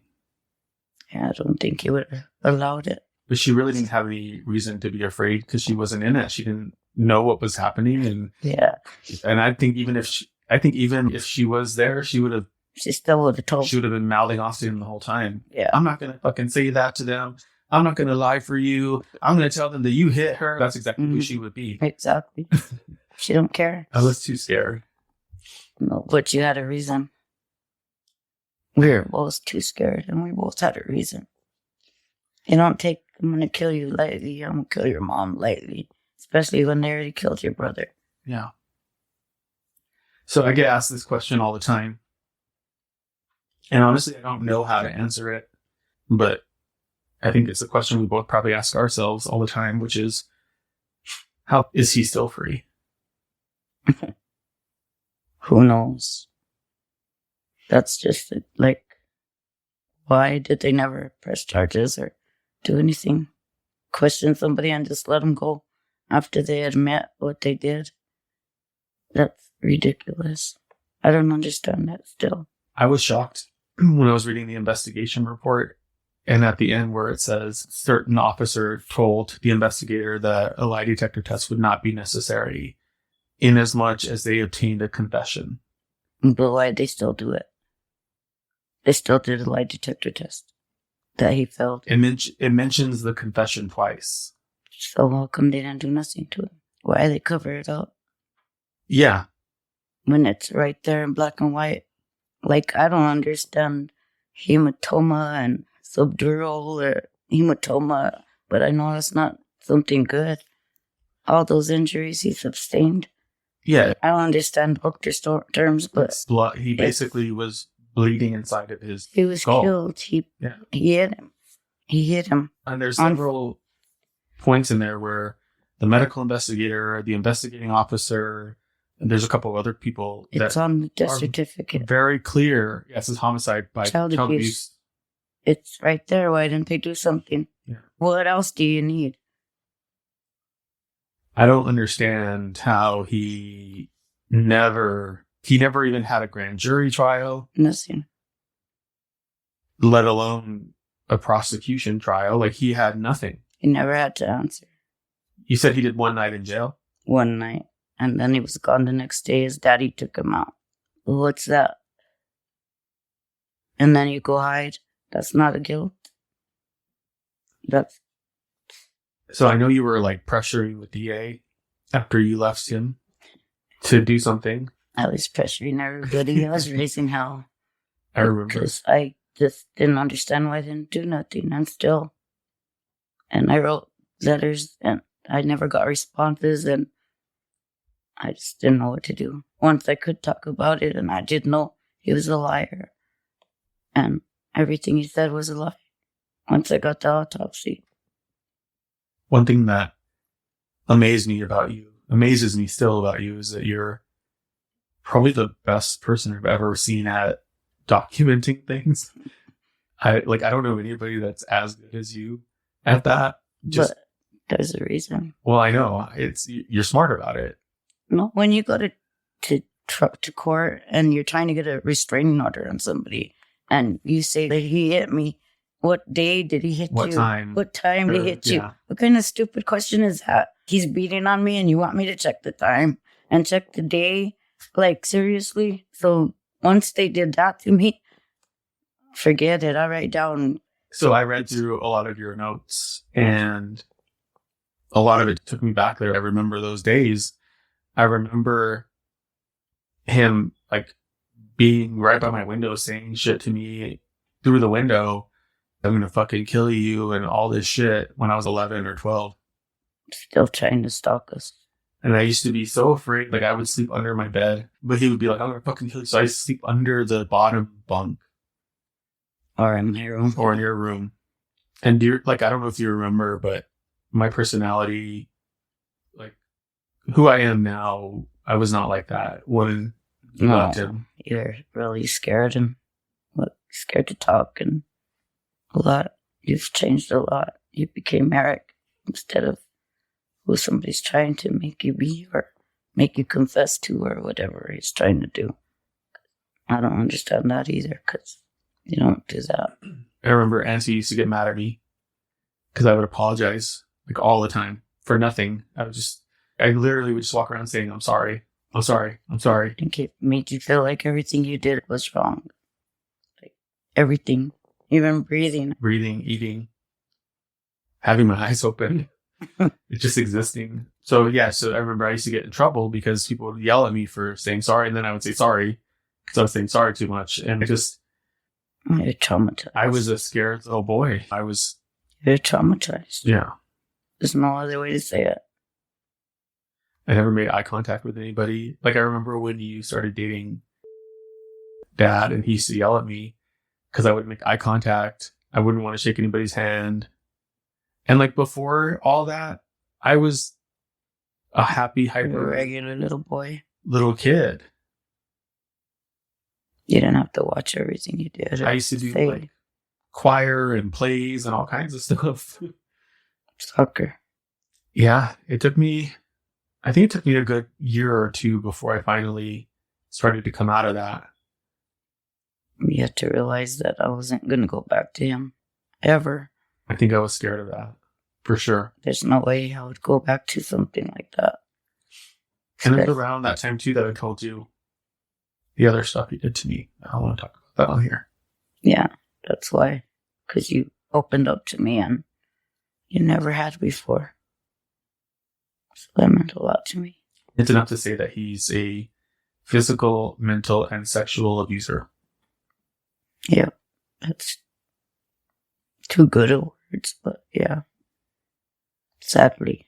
Yeah, I don't think he would have allowed it. But she really didn't have any reason to be afraid because she wasn't in it. She didn't know what was happening, and yeah. And I think even if she was there, she still would have told. She would have been mouthing off to him the whole time. Yeah, I'm not gonna fucking say that to them. I'm not gonna lie for you. I'm gonna tell them that you hit her. That's exactly who she would be. Exactly. She don't care. I was too scared. No, but you had a reason. We were both too scared, and we both had a reason. You don't take, I'm going to kill you lightly, I'm going to kill your mom lightly, especially when they already killed your brother. Yeah. So I get asked this question all the time. And honestly, I don't know how to answer it, but I think it's a question we both probably ask ourselves all the time, which is, how is he still free? Who knows? That's just like, why did they never press charges or do anything? Question somebody and just let them go after they admit what they did? That's ridiculous. I don't understand that still. I was shocked when I was reading the investigation report, and at the end where it says certain officer told the investigator that a lie detector test would not be necessary in as much as they obtained a confession. But why did they still do it? They still did a lie detector test that he failed. It mentions the confession twice. So how come they didn't do nothing to him? Why they cover it up? Yeah. When it's right there in black and white. Like, I don't understand hematoma and subdural or hematoma, but I know it's not something good. All those injuries he sustained. Yeah. I don't understand doctor terms, but blood. He basically was bleeding inside of his He was skull. killed. He hit him. He hit him. And there's several points in there where the medical investigator, the investigating officer, and there's a couple of other people. It's on the death certificate. Very clear. Yes, it's homicide by child abuse. It's right there. Why didn't they do something? Yeah. What else do you need? I don't understand how he never even had a grand jury trial. Nothing. Let alone a prosecution trial. Like, he had nothing. He never had to answer. You said he did one night in jail? One night. And then he was gone the next day. His daddy took him out. What's that? And then you go hide. That's not a guilt. So I know you were like pressuring the DA after you left him to do something. I was pressuring everybody. I was raising hell. I remember. Because I just didn't understand why I didn't do nothing. And I wrote letters and I never got responses, and I just didn't know what to do. Once I could talk about it, and I did know he was a liar. And everything he said was a lie. Once I got the autopsy. One thing that amazes me still about you, is that you're probably the best person I've ever seen at documenting things. I don't know anybody that's as good as you at that. But there's a reason. Well, I know you're smart about it. No, when you go to court and you're trying to get a restraining order on somebody, and you say that he hit me, what day did he hit you? What time? What time did he hit you? What kind of stupid question is that? He's beating on me and you want me to check the time and check the day? Like, seriously? So once they did that to me, forget it. I write down. So I read through a lot of your notes, and a lot of it took me back there. I remember those days. I remember him like being right by my window saying shit to me through the window. I'm going to fucking kill you and all this shit when I was 11 or 12. Still trying to stalk us. And I used to be so afraid. Like, I would sleep under my bed, but he would be like, I'm going to fucking kill you. So I sleep under the bottom bunk. Or in my room. Or in your room. And I don't know if you remember, but my personality, like who I am now, I was not like that when you left him. You're really scared and scared to talk and a lot. You've changed a lot. You became Eric instead of who somebody's trying to make you be or make you confess to or whatever he's trying to do. I don't understand that either because you don't do that. I remember Auntie used to get mad at me because I would apologize like all the time for nothing. I literally would just walk around saying, I'm sorry. I'm sorry. I'm sorry. And it made you feel like everything you did was wrong. Like everything. Even breathing. Breathing, eating, having my eyes open. It's just existing. So I remember I used to get in trouble because people would yell at me for saying sorry, and then I would say sorry because I was saying sorry too much. And You're traumatized. I was a scared little boy. You're traumatized. Yeah. There's no other way to say it. I never made eye contact with anybody. Like, I remember when you started dating Dad, and he used to yell at me because I wouldn't make eye contact. I wouldn't want to shake anybody's hand. And like before all that, I was a happy, hyper, regular little kid. You didn't have to watch everything you did. I used to do like choir and plays and all kinds of stuff. Soccer. Yeah, I think it took me a good year or two before I finally started to come out of that. You had to realize that I wasn't going to go back to him ever. I think I was scared of that, for sure. There's no way I would go back to something like that. And it was around that time, too, that I told you the other stuff you did to me. I don't want to talk about that on here. Yeah, that's why. Because you opened up to me and you never had before. So that meant a lot to me. It's enough to say that he's a physical, mental, and sexual abuser. Yeah, that's too good of words, but yeah. Sadly.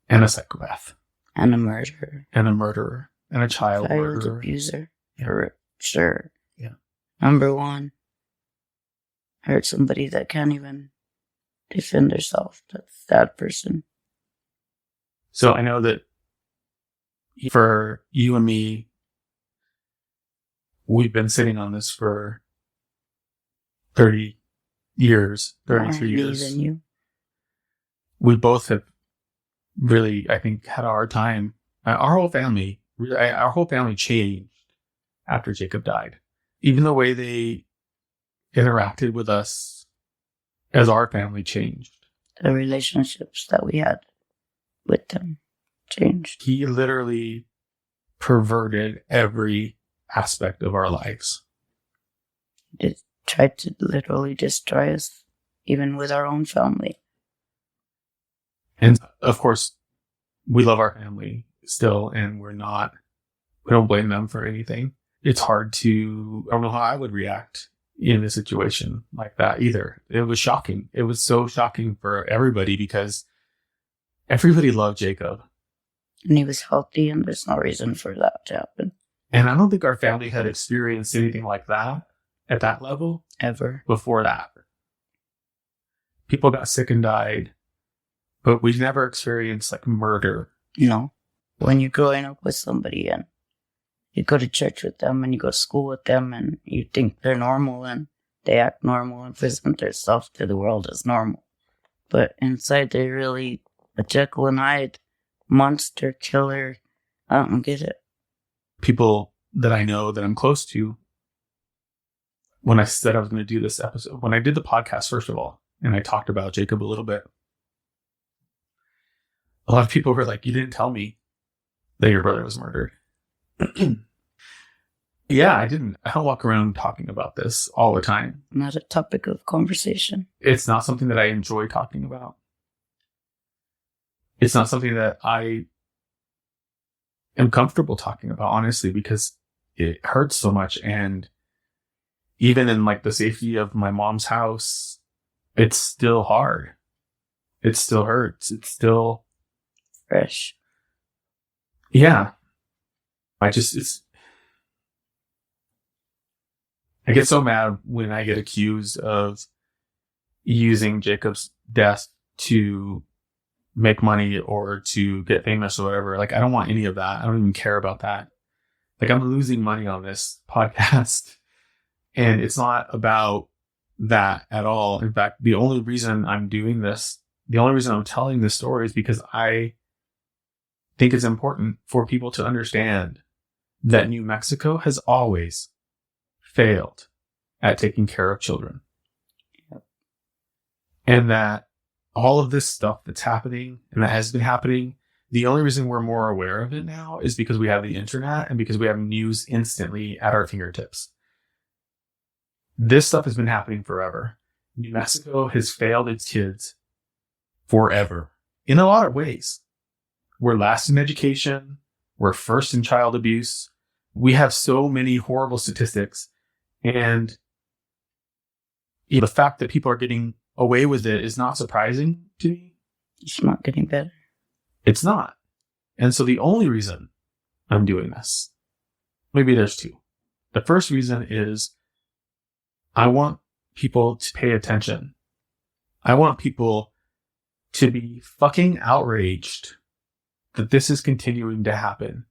And a psychopath. And a murderer. And a murderer. And a child murderer. Abuser. Yeah. For sure. Yeah. Number one. Hurt somebody that can't even defend herself. That's that person. So I know that for you and me, we've been sitting on this for 30 years, 33 years. Than you. We both have really, I think, had a hard time. Our whole family changed after Jacob died. Even the way they interacted with us as our family changed. The relationships that we had with them changed. He literally perverted every aspect of our lives. It tried to literally destroy us, even with our own family. And of course, we love our family still, and we don't blame them for anything. It's hard to, I don't know how I would react in a situation like that either. It was shocking. It was so shocking for everybody because everybody loved Jacob. And he was healthy, and there's no reason for that to happen. And I don't think our family had experienced anything like that at that level ever before that. People got sick and died, but we never experienced like murder. No. When you're growing up with somebody and you go to church with them and you go to school with them and you think they're normal and they act normal and present themselves to the world as normal. But inside they're really a Jekyll and Hyde monster killer. I don't get it. People that I know that I'm close to, when I said I was going to do this episode, when I did the podcast, first of all, and I talked about Jacob a little bit, a lot of people were like, you didn't tell me that your brother was murdered. Yeah, I didn't. I don't walk around talking about this all the time. Not a topic of conversation. It's not something that I enjoy talking about. It's not something that I am comfortable talking about, honestly, because it hurts so much. And even in like the safety of my mom's house, it's still hard. It still hurts. It's still fresh. Yeah. I get so mad when I get accused of using Jacob's death to make money or to get famous or whatever. Like, I don't want any of that. I don't even care about that. Like, I'm losing money on this podcast, and it's not about that at all. In fact, the only reason I'm doing this, the only reason I'm telling this story is because I think it's important for people to understand that New Mexico has always failed at taking care of children. Yep. And that all of this stuff that's happening and that has been happening, the only reason we're more aware of it now is because we have the internet and because we have news instantly at our fingertips. This stuff has been happening forever. New Mexico has failed its kids forever in a lot of ways. We're last in education. We're first in child abuse. We have so many horrible statistics. And the fact that people are getting away with it is not surprising to me. It's not getting better. It's not. And so the only reason I'm doing this, maybe there's two. The first reason is I want people to pay attention. I want people to be fucking outraged that this is continuing to happen.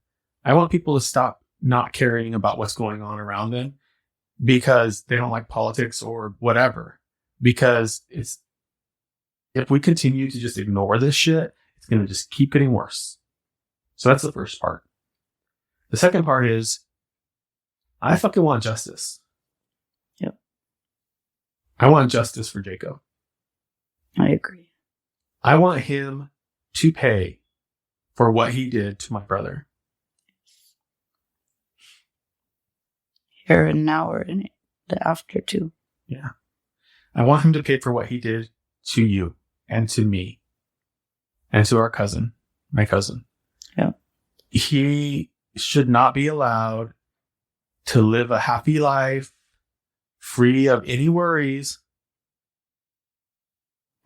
I want people to stop not caring about what's going on around them because they don't like politics or whatever. Because if we continue to just ignore this shit, it's going to just keep getting worse. So that's the first part. The second part is I fucking want justice. Yep. I want justice for Jacob. I agree. I want him to pay for what he did to my brother. Here and now or in the after too. Yeah. I want him to pay for what he did to you and to me and to our cousin, my cousin. Yeah. He should not be allowed to live a happy life free of any worries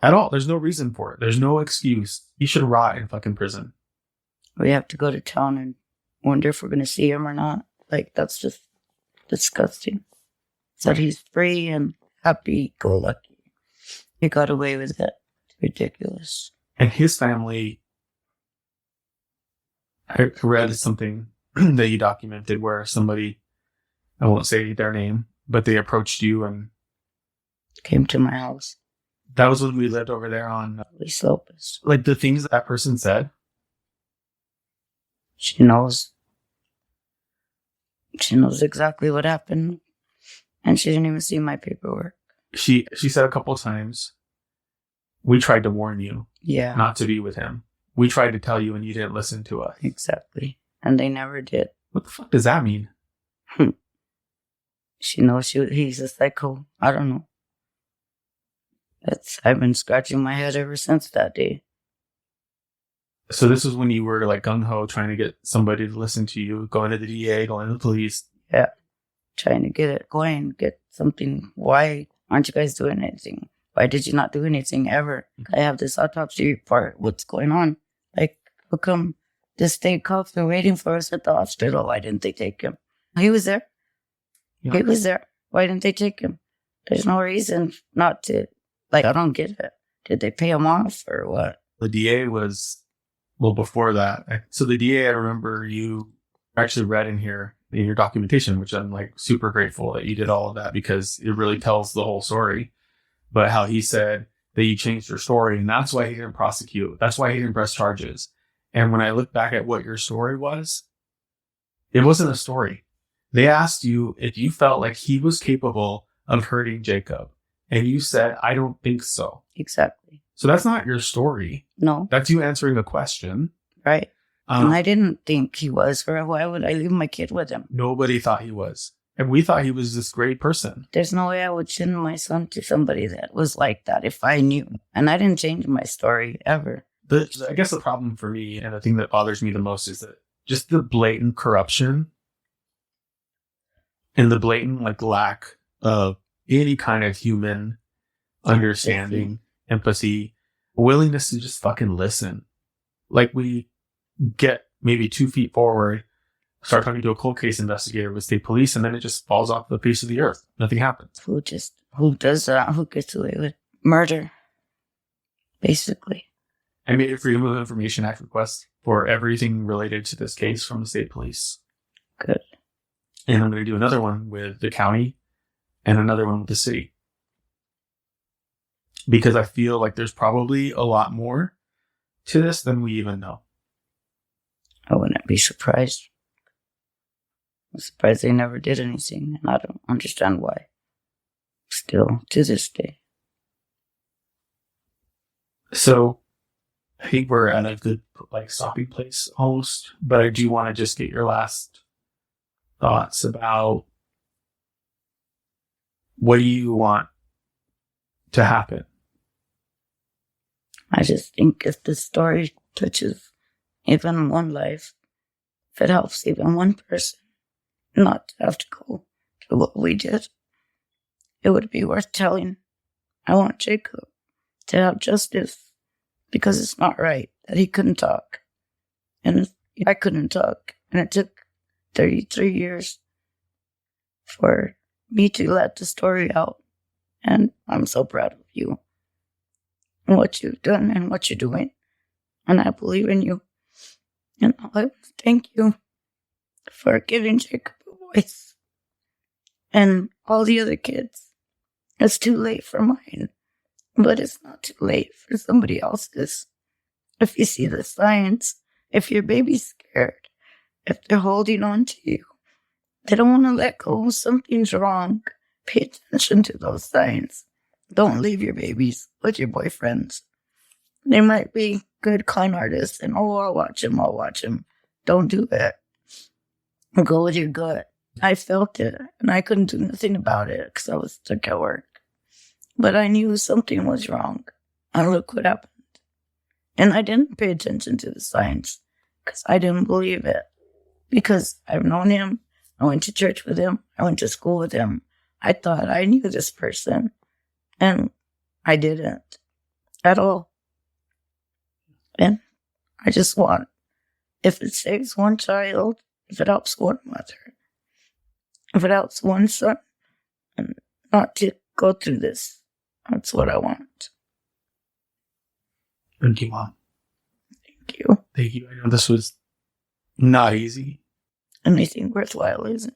at all. There's no reason for it. There's no excuse. He should rot in fucking prison. We have to go to town and wonder if we're going to see him or not. Like, that's just disgusting. So he's free and happy-go-lucky. He got away with it. It's ridiculous. And his family, I read something that you documented where somebody, I won't say their name, but they approached you and came to my house. That was when we lived over there on East Lopez. like the things that person said. She knows. She knows exactly what happened. And she didn't even see my paperwork. She said a couple of times, we tried to warn you not to be with him. We tried to tell you and you didn't listen to us. Exactly. And they never did. What the fuck does that mean? She knows he's a psycho. I don't know. I've been scratching my head ever since that day. So this was when you were like gung-ho trying to get somebody to listen to you, going to the DA, going to the police. Yeah. Trying to get it going, get something. Why aren't you guys doing anything? Why did you not do anything ever? I have this autopsy report. What's going on? Like, how come the state cops are waiting for us at the hospital? Why didn't they take him? He was there. Yeah. He was there. Why didn't they take him? There's no reason not to. Like, I don't get it. Did they pay him off or what? The DA was, well, before that. So the DA, I remember you actually read in here in your documentation, which I'm like super grateful that you did all of that because it really tells the whole story. But how he said that you changed your story and that's why he didn't prosecute. That's why he didn't press charges. And when I look back at what your story was, it wasn't a story. They asked you if you felt like he was capable of hurting Jacob. And you said, I don't think so. Exactly. So that's not your story. No. That's you answering a question. Right. And I didn't think he was. Or why would I leave my kid with him? Nobody thought he was. And we thought he was this great person. There's no way I would send my son to somebody that was like that if I knew. And I didn't change my story ever. I guess the problem for me and the thing that bothers me the most is that just the blatant corruption and the blatant like lack of any kind of human understanding, empathy, willingness to just fucking listen. Like we get maybe 2 feet forward, start talking to a cold case investigator with state police, and then it just falls off the face of the earth. Nothing happens. Who does that? Who gets away with murder? Basically. I made a Freedom of Information Act request for everything related to this case from the state police. Good. And I'm going to do another one with the county and another one with the city. Because I feel like there's probably a lot more to this than we even know. I wouldn't be surprised. I'm surprised they never did anything, and I don't understand why. Still, to this day. So, I think we're at a good stopping place almost, but I do want to just get your last thoughts about what do you want to happen? I just think if the story touches even one life, if it helps even one person not to have to go through what we did, it would be worth telling. I want Jacob to have justice because it's not right that he couldn't talk. And I couldn't talk. And it took 33 years for me to let the story out. And I'm so proud of you and what you've done and what you're doing. And I believe in you. And I thank you for giving Jacob a voice. And all the other kids. It's too late for mine. But it's not too late for somebody else's. If you see the signs, if your baby's scared, if they're holding on to you, they don't want to let go, something's wrong. Pay attention to those signs. Don't leave your babies with your boyfriends. They might be good con artists and, I'll watch him. Don't do it. Go with your gut. I felt it, and I couldn't do nothing about it because I was stuck at work. But I knew something was wrong. And look what happened. And I didn't pay attention to the signs because I didn't believe it. Because I've known him. I went to church with him. I went to school with him. I thought I knew this person. And I didn't at all. And I just want, if it saves one child, if it helps one mother, if it helps one son, and not to go through this, that's what I want. Thank you, Mom. Thank you. Thank you. I know this was not easy. Anything worthwhile isn't.